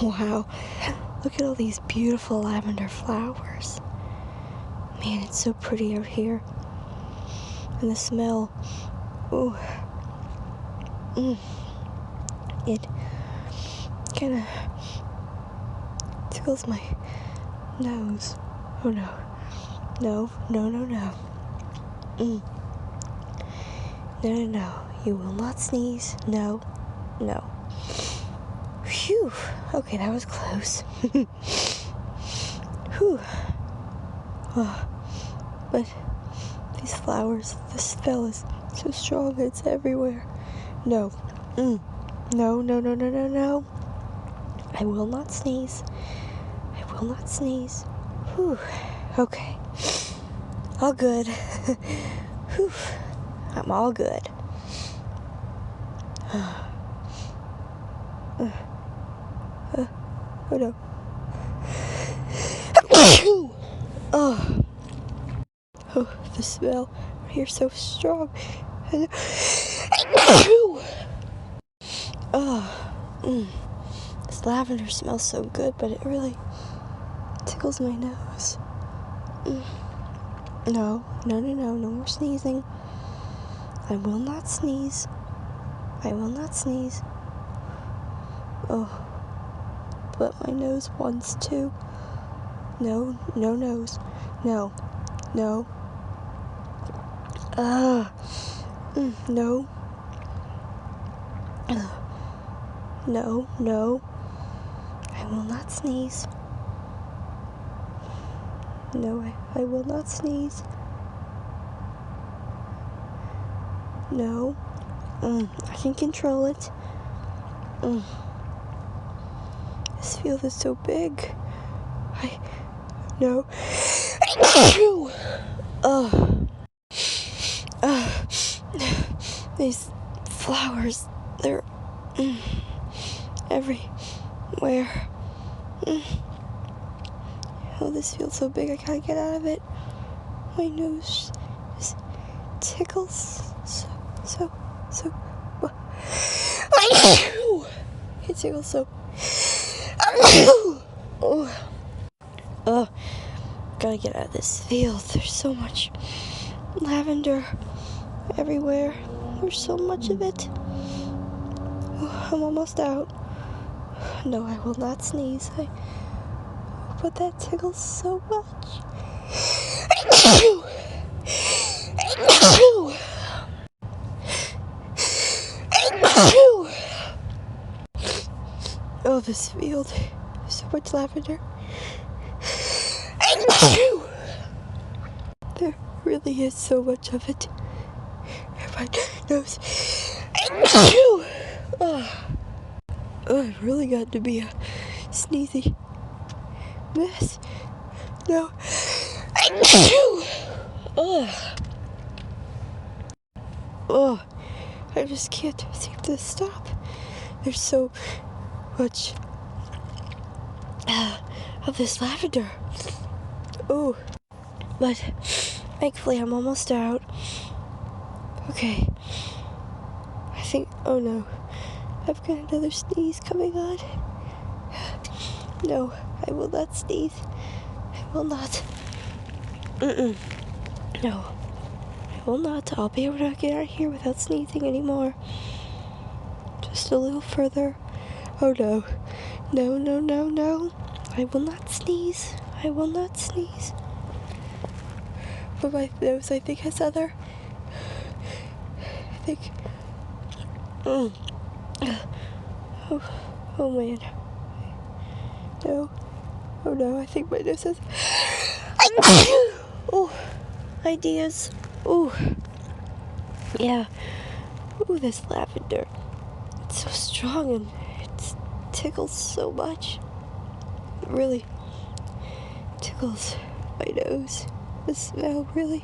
Wow, look at all these beautiful lavender flowers. Man, it's so pretty out here. And the smell, ooh, it kind of tickles my nose. Oh no, no, no, no, no. No, no, no, you will not sneeze. No, no. Phew, okay, that was close. Whew. Oh, but these flowers, the smell is so strong, it's everywhere. No, no, no, no, no, no, no. I will not sneeze. I will not sneeze. Whew, okay. All good. Whew, I'm all good. Oh no. Oh, the smell here is so strong. This lavender smells so good, but it really tickles my nose. No, no, no, no, no more sneezing. I will not sneeze. I will not sneeze. Oh, but my nose wants to. No, no nose. No, no. No. No, no. I will not sneeze. No, I will not sneeze. No. I can control it. This field is so big. No. These flowers, they're everywhere. Oh, this feels so big, I can't get out of it. My nose just tickles so. It tickles so. Gotta get out of this field. There's so much lavender everywhere. There's so much of it. I'm almost out. No, I will not sneeze. But that tickles so much. Oh, this field. There's so much lavender. There really is so much of it. My nose. It really got to be a sneezy mess. No. I just can't seem to stop. There's so much of this lavender. But thankfully I'm almost out. Okay. I think, oh no, I've got another sneeze coming on. No, I will not sneeze. I will not. No, I will not. I'll be able to get out of here without sneezing anymore. Just a little further. Oh no. No, no, no, no. I will not sneeze. I will not sneeze. But my nose, I think, has other. I think. Oh man. No. Oh no, I think my nose has. Ideas. Yeah. This lavender. It's so strong and it tickles so much. It really tickles my nose. The smell really.